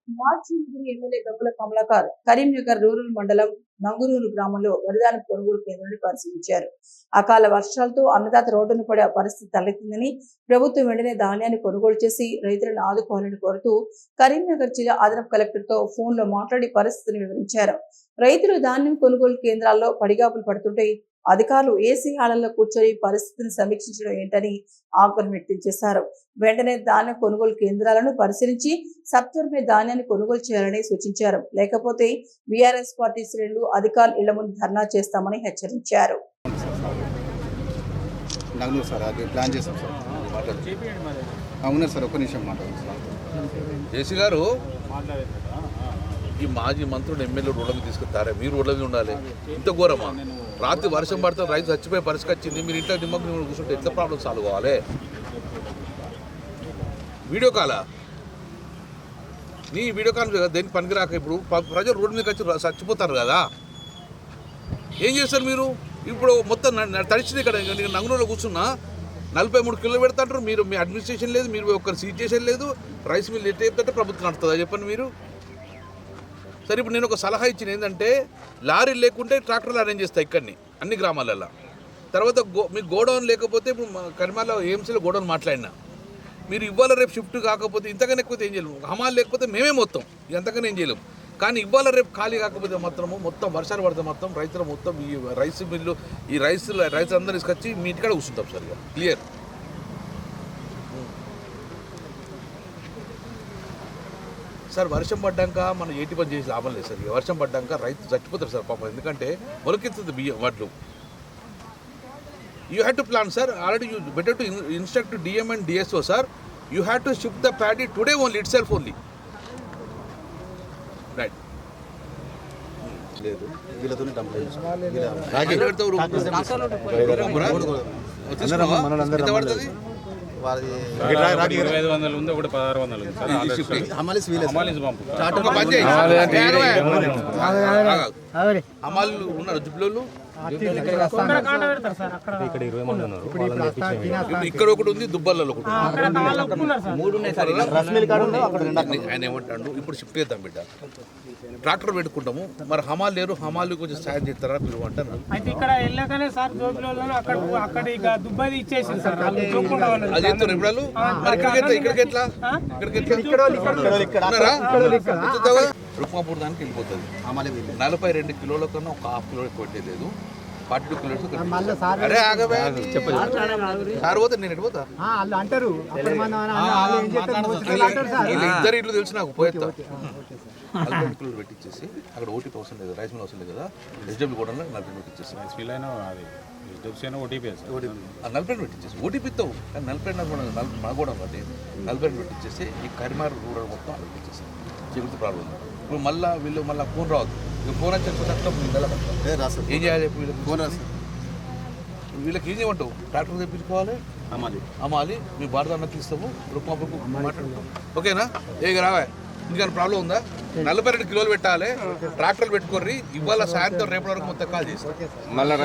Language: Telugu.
మాజీ ఎమ్మెల్యే గంగుల కమలాకర్ కరీంనగర్ రూరల్ మండలం నంగురూరు గ్రామంలో వరిధాన్యం కొనుగోలు కేంద్రాన్ని పరిశీలించారు. అకాల వర్షాలతో అన్నదాత రోడ్డును పడే పరిస్థితి తలెత్తిందని, ప్రభుత్వం వెంటనే ధాన్యాన్ని కొనుగోలు చేసి రైతులను ఆదుకోవాలని కోరుతూ కరీంనగర్ జిల్లా అదనపు కలెక్టర్ తో ఫోన్ లో మాట్లాడి పరిస్థితిని వివరించారు. రైతులు ధాన్యం కొనుగోలు కేంద్రాల్లో పడిగాపులు పడుతుంటే అధికారులు ఏసీ హాళ్లలో కూర్చొని పరిస్థితిని సమీక్షించడం ఏంటని ఆగ్రహం వ్యక్తం చేశారు. వెంటనే ధాన్యం కొనుగోలు కేంద్రాలను పరిశీలించి సత్వరమే ధాన్యాన్ని కొనుగోలు చేయాలని సూచించారు. లేకపోతే బీఆర్ఎస్ పార్టీ శ్రేణులు అధికారులు ఇళ్ల ముందు ధర్నా చేస్తామని హెచ్చరించారు. ఈ మాజీ మంత్రులు ఎమ్మెల్యే రోడ్ల మీద తీసుకొస్తారా? మీరు రోడ్ల మీద ఉండాలి. ఇంత ఘోరమా? రాత్రి వర్షం పడితే రైతు చచ్చిపోయే పరిస్థితి వచ్చింది. మీరు ఇంట్లో నిమ్మకం కూర్చుంటే ఎట్లా ప్రాబ్లం సాల్వ్ కావాలి? వీడియో కాలా? నీ వీడియో కాల్ దేనికి పనికిరాక ఇప్పుడు ప్రజలు రోడ్డు మీదకి వచ్చి చచ్చిపోతారు కదా, ఏం చేస్తారు మీరు? ఇప్పుడు మొత్తం తడిచింది ఇక్కడ నంగునూరులో కూర్చున్నా 43 కిలోలు పెడతాంటారు. మీరు మీ అడ్మినిస్ట్రేషన్ లేదు, మీరు ఒక్కరు సీజ్ చేసేది లేదు. రైస్ మిల్ ఎట్లా చెప్తే ప్రభుత్వం నడుతుందా చెప్పండి మీరు? సరే, ఇప్పుడు నేను ఒక సలహా ఇచ్చిన ఏంటంటే, లారీలు లేకుంటే ట్రాక్టర్లు అరేంజ్ చేస్తాయి ఇక్కడిని అన్ని గ్రామాలలో. తర్వాత మీకు గోడౌన్ లేకపోతే ఇప్పుడు కరిమాల ఏఎంసీలో గోడౌన్ మాట్లాడినా, మీరు ఇవాళ రేపు షిఫ్ట్ కాకపోతే ఇంతకన్నా ఎక్కువ ఏం చేయలేము. హమాలు లేకపోతే మేమే మొత్తం ఇంతకన్నా ఏం చేయలేము. కానీ ఇవాళ రేపు ఖాళీ కాకపోతే మొత్తం వర్షాలు పడితే మొత్తం రైతులు మొత్తం ఈ రైస్ మిల్లు ఈ రైతులందరూ తీసుకొచ్చి మీ ఇంటికాడ కూర్చుంటాం. సరిగా క్లియర్. సార్, వర్షం పడ్డాక మనం ఏటి పని చేసి లాభం లేదు సార్. వర్షం పడ్డాక రైతు చచ్చిపోతారు సార్ పాపం. ఎందుకంటే మొలకెత్తుంది బియ్యం వడ్లు. You have to plan, sir. Already you better to instruct to DM and DSO, sir. You have to ship the paddy today only, itself only. Right. లేదు వీళ్ళతోనే కంప్లైంట్ అమ్మాయిలు ఉన్నారు జుబ్లోళ్ళు. ఇక్కడ ఒకటి ఉంది, దుబ్బల్లో ఒకటి. ఆయన ఏమంటాడు, ఇప్పుడు షిఫ్ట్ చేద్దాం బిడ్డ, ట్రాక్టర్ పెట్టుకుంటాము. మరి హమాలు లేరు, హమాలు కొంచెం సాయం చేస్తారా మీరు అంటారు. అది ఎత్తారు ఇప్పుడు. మరి ఇక్కడికి ఎట్లా రుక్మాపూర్ దానికి వెళ్ళిపోతుంది. 42 కిలోల కన్నా ఒక ½ కిలో పెట్టలేదు. 42 కిలోస్. అరే ఆగబే సార్, పోతే నేను ఎటు పోతా? ఇద్దరు ఇట్లు తెలుసు నాకు. పోయేస్తా 42 కిలోలు పెట్టించేసి అక్కడ ఓటీపీ అవసరం లేదు, రైస్ మిల్ అవసరం లేదు కదా, వెజిటబుల్ కూడా 40 పెట్టించేసి 40 పెట్టించేసి ఓటీపీ ఇస్తావు. కానీ 40 మన కూడా కాబట్టి 40 పెట్టించేసి ఈ కరిమార్ రూరల్ మొత్తం అక్కడ పెట్టించేసి చెబుతూ ప్రాబ్లం. ఇప్పుడు వీళ్ళు మళ్ళీ ఫోన్ రావద్దు. ఫోన్ వచ్చి ఏం చేయాలి? వీళ్ళకి ఏం చేయమంటావు? ట్రాక్టర్ తెప్పించుకోవాలి, అమ్మాలి, మీ భారత అన్న తీస్తాము, రుక్మాపూర్కు మాట్లాడుతాం. ఓకేనా? రావా? ఇందుకని ప్రాబ్లం ఉందా? 42 కిలోలు పెట్టాలి, ట్రాక్టర్లు పెట్టుకోర్రి. ఇవాళ సాయంత్రం రేపటి వరకు మొత్తం కాల్ చేస్తాం. మళ్ళీ